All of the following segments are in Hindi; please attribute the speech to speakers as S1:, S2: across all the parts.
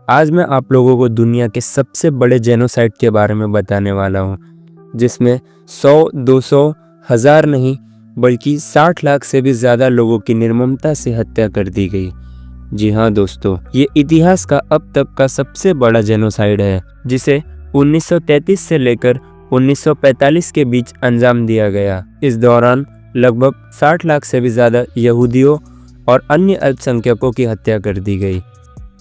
S1: आज मैं आप लोगों को दुनिया के सबसे बड़े जेनोसाइड के बारे में बताने वाला हूँ, जिसमें 100, 200, 1000 नहीं बल्कि 60 लाख से भी ज़्यादा लोगों की निर्ममता से हत्या कर दी गई। जी हाँ दोस्तों, ये इतिहास का अब तक का सबसे बड़ा जेनोसाइड है, जिसे 1933 से लेकर 1945 के बीच अंजाम दिया गया। इस दौरान लगभग 60 लाख से भी ज़्यादा यहूदियों और अन्य अल्पसंख्यकों की हत्या कर दी गई।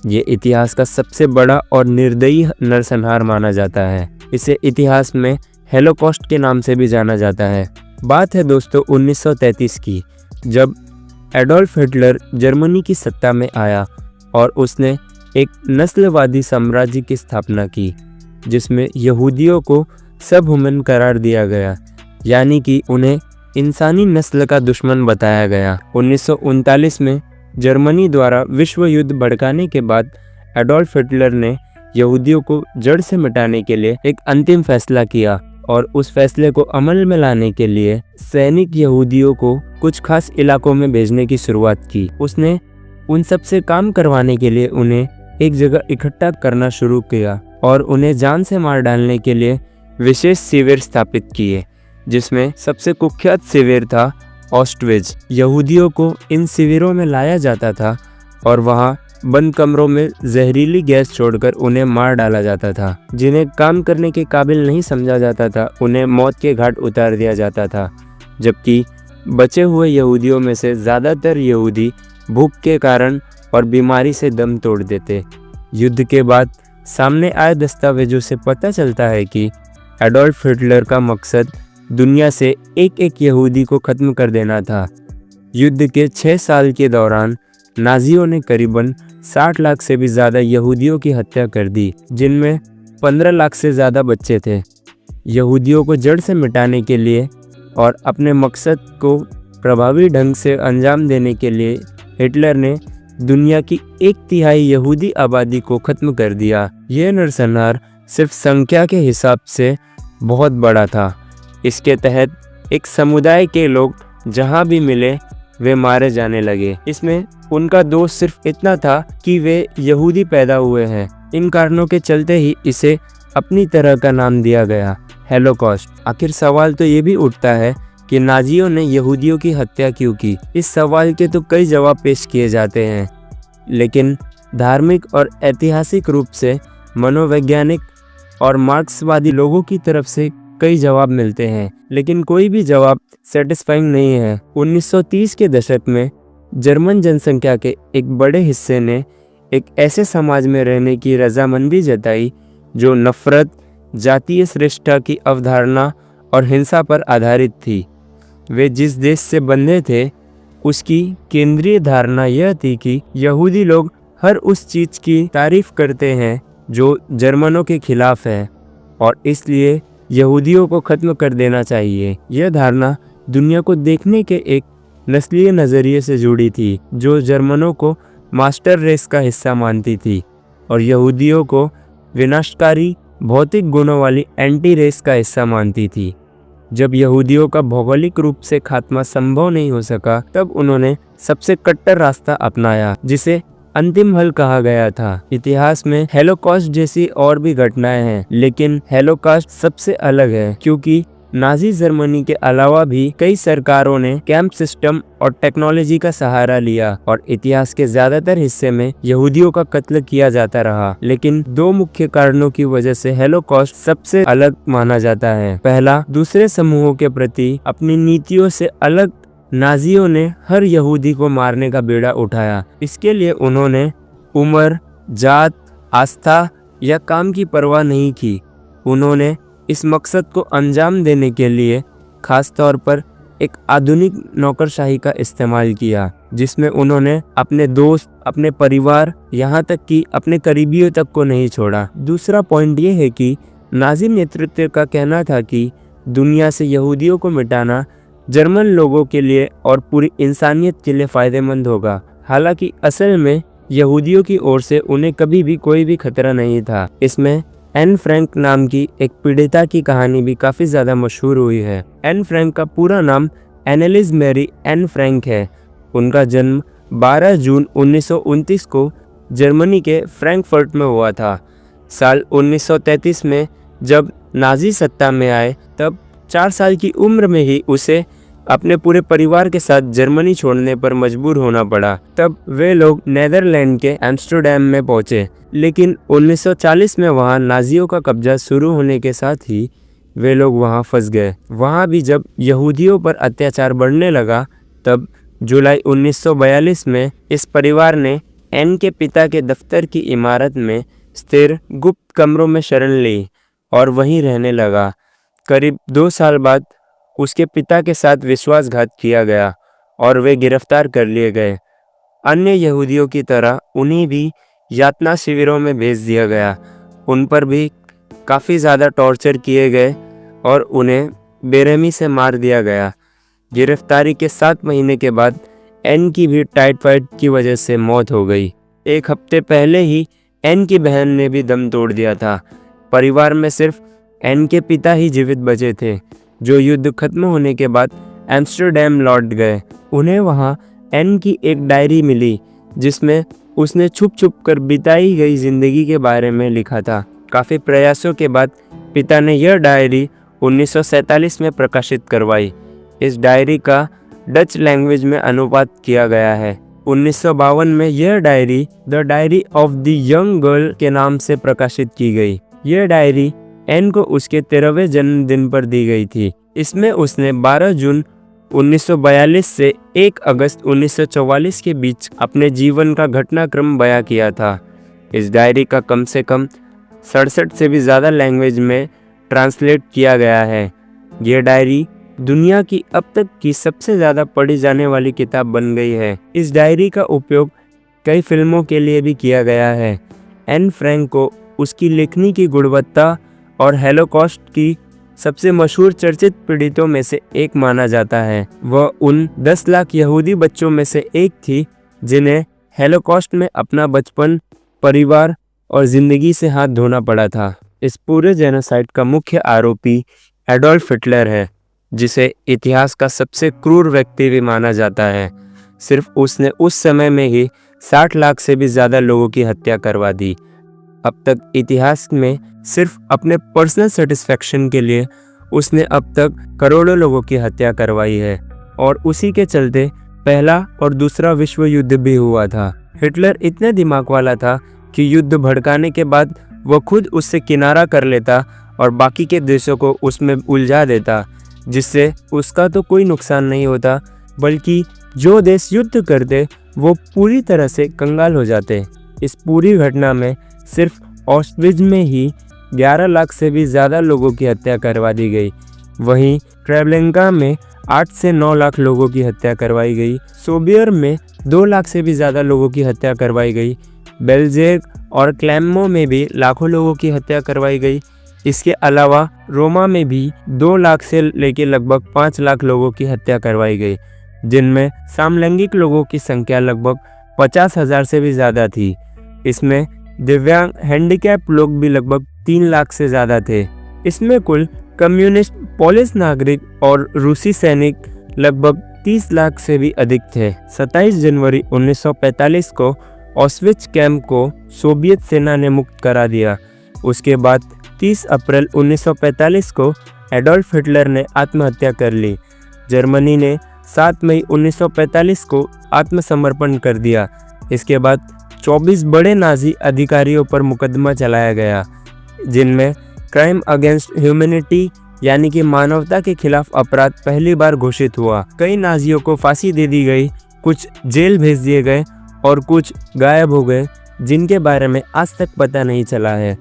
S1: ये इतिहास का सबसे बड़ा और निर्दयी नरसंहार माना जाता है। इसे इतिहास में होलोकॉस्ट के नाम से भी जाना जाता है। बात है दोस्तों 1933 की, जब एडोल्फ हिटलर जर्मनी की सत्ता में आया और उसने एक नस्लवादी साम्राज्य की स्थापना की, जिसमें यहूदियों को सबह्यूमन करार दिया गया, यानी कि उन्हें इंसानी नस्ल का दुश्मन बताया गया। 1939 में जर्मनी द्वारा विश्व युद्ध भड़काने के बाद एडोल्फ हिटलर ने यहूदियों को जड़ से मिटाने के लिए एक अंतिम फैसला किया और उस फैसले को अमल में लाने के लिए सैनिक यहूदियों को कुछ खास इलाकों में भेजने की शुरुआत की। उसने उन सब से काम करवाने के लिए उन्हें एक जगह इकट्ठा करना शुरू किया और उन्हें जान से मार डालने के लिए विशेष शिविर स्थापित किए, जिसमें सबसे कुख्यात शिविर था ऑस्टविच। यहूदियों को इन शिविरों में लाया जाता था और वहां बंद कमरों में जहरीली गैस छोड़कर उन्हें मार डाला जाता था। जिन्हें काम करने के काबिल नहीं समझा जाता था, उन्हें मौत के घाट उतार दिया जाता था, जबकि बचे हुए यहूदियों में से ज़्यादातर यहूदी भूख के कारण और बीमारी से दम तोड़ देते। युद्ध के बाद सामने आए दस्तावेजों से पता चलता है कि एडोल्फ हिटलर का मकसद दुनिया से एक एक यहूदी को ख़त्म कर देना था। युद्ध के 6 साल के दौरान नाजियों ने करीबन 60 लाख से भी ज़्यादा यहूदियों की हत्या कर दी, जिनमें 15 लाख से ज़्यादा बच्चे थे। यहूदियों को जड़ से मिटाने के लिए और अपने मकसद को प्रभावी ढंग से अंजाम देने के लिए हिटलर ने दुनिया की 1/3 यहूदी आबादी को ख़त्म कर दिया। यह नरसंहार सिर्फ संख्या के हिसाब से बहुत बड़ा था। इसके तहत एक समुदाय के लोग जहां भी मिले वे मारे जाने लगे। इसमें उनका दोष सिर्फ इतना था कि वे यहूदी पैदा हुए हैं। इन कारणों के चलते ही इसे अपनी तरह का नाम दिया गया, होलोकॉस्ट। आखिर सवाल तो ये भी उठता है कि नाजियों ने यहूदियों की हत्या क्यों की। इस सवाल के तो कई जवाब पेश किए जाते हैं, लेकिन धार्मिक और ऐतिहासिक रूप से मनोवैज्ञानिक और मार्क्सवादी लोगों की तरफ से कई जवाब मिलते हैं, लेकिन कोई भी जवाब सेटिस्फाइंग नहीं है। 1930 के दशक में जर्मन जनसंख्या के एक बड़े हिस्से ने एक ऐसे समाज में रहने की रजामंदी जताई जो नफरत, जातीय श्रेष्ठता की अवधारणा और हिंसा पर आधारित थी। वे जिस देश से बंधे थे उसकी केंद्रीय धारणा यह थी कि यहूदी लोग हर उस चीज़ की तारीफ करते हैं जो जर्मनों के खिलाफ है और इसलिए यहूदियों को ख़त्म कर देना चाहिए। यह धारणा दुनिया को देखने के एक नस्लीय नज़रिए से जुड़ी थी, जो जर्मनों को मास्टर रेस का हिस्सा मानती थी और यहूदियों को विनाशकारी भौतिक गुणों वाली एंटी रेस का हिस्सा मानती थी। जब यहूदियों का भौगोलिक रूप से खात्मा संभव नहीं हो सका, तब उन्होंने सबसे कट्टर रास्ता अपनाया, जिसे अंतिम हल कहा गया था। इतिहास में होलोकॉस्ट जैसी और भी घटनाएं हैं, लेकिन होलोकॉस्ट सबसे अलग है क्योंकि नाजी जर्मनी के अलावा भी कई सरकारों ने कैंप सिस्टम और टेक्नोलॉजी का सहारा लिया और इतिहास के ज्यादातर हिस्से में यहूदियों का कत्ल किया जाता रहा। लेकिन 2 मुख्य कारणों की वजह से होलोकॉस्ट सबसे अलग माना जाता है। पहला, दूसरे समूहों के प्रति अपनी नीतियों से अलग नाजियों ने हर यहूदी को मारने का बीड़ा उठाया। इसके लिए उन्होंने उम्र, जात, आस्था या काम की परवाह नहीं की। उन्होंने इस मकसद को अंजाम देने के लिए खास तौर पर एक आधुनिक नौकरशाही का इस्तेमाल किया, जिसमें उन्होंने अपने दोस्त, अपने परिवार, यहाँ तक कि अपने करीबियों तक को नहीं छोड़ा। दूसरा पॉइंट ये है कि नाजी नेतृत्व का कहना था कि दुनिया से यहूदियों को मिटाना जर्मन लोगों के लिए और पूरी इंसानियत के लिए फ़ायदेमंद होगा। हालांकि असल में यहूदियों की ओर से उन्हें कभी भी कोई भी खतरा नहीं था। इसमें एन फ्रैंक नाम की एक पीड़िता की कहानी भी काफ़ी ज़्यादा मशहूर हुई है। एन फ्रैंक का पूरा नाम एनेलिस मैरी एन फ्रैंक है। उनका जन्म 12 जून 1929 को जर्मनी के फ्रैंकफर्ट में हुआ था। साल 1933 में जब नाजी सत्ता में आए तब 4 साल की उम्र में ही उसे अपने पूरे परिवार के साथ जर्मनी छोड़ने पर मजबूर होना पड़ा। तब वे लोग नीदरलैंड के एम्स्टर्डम में पहुंचे, लेकिन 1940 में वहां नाजियों का कब्जा शुरू होने के साथ ही वे लोग वहां फंस गए। वहां भी जब यहूदियों पर अत्याचार बढ़ने लगा तब जुलाई 1942 में इस परिवार ने एन के पिता के दफ्तर की इमारत में स्थिर गुप्त कमरों में शरण ली और वहीं रहने लगा। करीब 2 साल बाद उसके पिता के साथ विश्वासघात किया गया और वे गिरफ्तार कर लिए गए। अन्य यहूदियों की तरह उन्हें भी यातना शिविरों में भेज दिया गया। उन पर भी काफ़ी ज़्यादा टॉर्चर किए गए और उन्हें बेरहमी से मार दिया गया। गिरफ्तारी के 7 महीने के बाद एन की भी टाइफाइड की वजह से मौत हो गई। 1 हफ्ते पहले ही एन की बहन ने भी दम तोड़ दिया था। परिवार में सिर्फ एन के पिता ही जीवित बचे थे, जो युद्ध खत्म होने के बाद एम्स्टर्डम लौट गए। उन्हें वहां एन की एक डायरी मिली जिसमें उसने छुप छुप कर बिताई गई जिंदगी के बारे में लिखा था। काफ़ी प्रयासों के बाद पिता ने यह डायरी 1947 में प्रकाशित करवाई। इस डायरी का डच लैंग्वेज में अनुवाद किया गया है। 1952 में यह diary the diary of the young girl के नाम से प्रकाशित की गई। यह डायरी एन को उसके 13वें जन्मदिन पर दी गई थी। इसमें उसने 12 जून 1942 से 1 अगस्त 1944 के बीच अपने जीवन का घटनाक्रम बयां किया था। इस डायरी का कम से कम 67 से भी ज़्यादा लैंग्वेज में ट्रांसलेट किया गया है। यह डायरी दुनिया की अब तक की सबसे ज़्यादा पढ़ी जाने वाली किताब बन गई है। इस डायरी का उपयोग कई फिल्मों के लिए भी किया गया है। एन फ्रैंक को उसकी लेखनी की गुणवत्ता और होलोकॉस्ट की सबसे मशहूर चर्चित पीड़ितों में से एक माना जाता है। वह उन 10 लाख यहूदी बच्चों में से एक थी जिन्हें होलोकॉस्ट में अपना बचपन, परिवार और ज़िंदगी से हाथ धोना पड़ा था। इस पूरे जेनोसाइड का मुख्य आरोपी एडोल्फ हिटलर है, जिसे इतिहास का सबसे क्रूर व्यक्ति भी माना जाता है। सिर्फ उसने उस समय में ही 60 लाख से भी ज़्यादा लोगों की हत्या करवा दी। अब तक इतिहास में सिर्फ अपने पर्सनल सेटिस्फैक्शन के लिए उसने अब तक करोड़ों लोगों की हत्या करवाई है और उसी के चलते पहला और दूसरा विश्व युद्ध भी हुआ था। हिटलर इतने दिमाग वाला था कि युद्ध भड़काने के बाद वह खुद उससे किनारा कर लेता और बाकी के देशों को उसमें उलझा देता, जिससे उसका तो कोई नुकसान नहीं होता, बल्कि जो देश युद्ध करते वो पूरी तरह से कंगाल हो जाते। इस पूरी घटना में सिर्फ ऑस्ट्रिच में ही 11 लाख से भी ज़्यादा लोगों की हत्या करवा दी गई। वहीं ट्रेबलेंका में 8 से 9 लाख लोगों की हत्या करवाई गई। सोबियर में 2 लाख से भी ज़्यादा लोगों की हत्या करवाई गई। बेल्जेक और क्लेमो में भी लाखों लोगों की हत्या करवाई गई। इसके अलावा रोमा में भी 2 लाख से लेकर लगभग 5 लाख लोगों की हत्या करवाई गई, जिनमें समलैंगिक लोगों की संख्या लगभग 50,000 से भी ज़्यादा थी। इसमें दिव्यांग हैंडीकैप लोग भी लगभग 3 लाख से ज़्यादा थे। इसमें कुल कम्युनिस्ट, पोलिश नागरिक और रूसी सैनिक लगभग 30 लाख से भी अधिक थे। 27 जनवरी 1945 को ऑस्विच कैंप को सोवियत सेना ने मुक्त करा दिया। उसके बाद 30 अप्रैल 1945 को एडोल्फ हिटलर ने आत्महत्या कर ली। जर्मनी ने 7 मई 1945 को आत्मसमर्पण कर दिया। इसके बाद 24 बड़े नाजी अधिकारियों पर मुकदमा चलाया गया, जिनमें क्राइम अगेंस्ट ह्यूमैनिटी यानी कि मानवता के खिलाफ अपराध पहली बार घोषित हुआ। कई नाजियों को फांसी दे दी गई, कुछ जेल भेज दिए गए और कुछ गायब हो गए, जिनके बारे में आज तक पता नहीं चला है।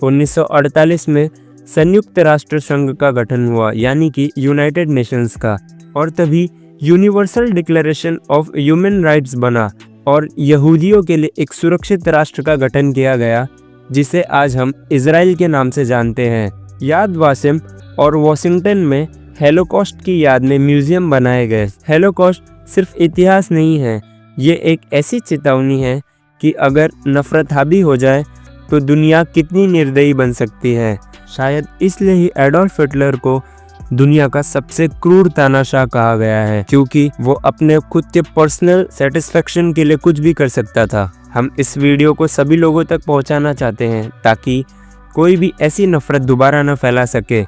S1: 1948 में संयुक्त राष्ट्र संघ का गठन हुआ, यानी कि यूनाइटेड नेशंस का, और तभी universal declaration of human rights बना और यहूदियों के लिए एक सुरक्षित राष्ट्र का गठन किया गया, जिसे आज हम इजराइल के नाम से जानते हैं। याद वासिम और वॉशिंगटन में होलोकॉस्ट की याद में म्यूजियम बनाए गए। होलोकॉस्ट सिर्फ इतिहास नहीं है, ये एक ऐसी चेतावनी है कि अगर नफरत हावी हो जाए तो दुनिया कितनी निर्दयी बन सकती है। शायद इसलिए ही एडोल्फ हिटलर को दुनिया का सबसे क्रूर तानाशाह कहा गया है, क्योंकि वो अपने खुद के पर्सनल सेटिस्फेक्शन के लिए कुछ भी कर सकता था। हम इस वीडियो को सभी लोगों तक पहुंचाना चाहते हैं ताकि कोई भी ऐसी नफरत दोबारा न फैला सके।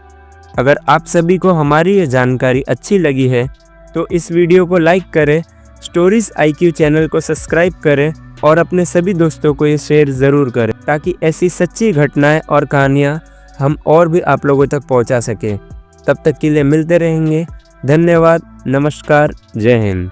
S1: अगर आप सभी को हमारी ये जानकारी अच्छी लगी है तो इस वीडियो को लाइक करें, स्टोरीज IQ चैनल को सब्सक्राइब करें और अपने सभी दोस्तों को ये शेयर ज़रूर करें ताकि ऐसी सच्ची घटनाएं और कहानियां हम और भी आप लोगों तक पहुंचा सकें। तब तक के लिए मिलते रहेंगे। धन्यवाद, नमस्कार, जय हिंद।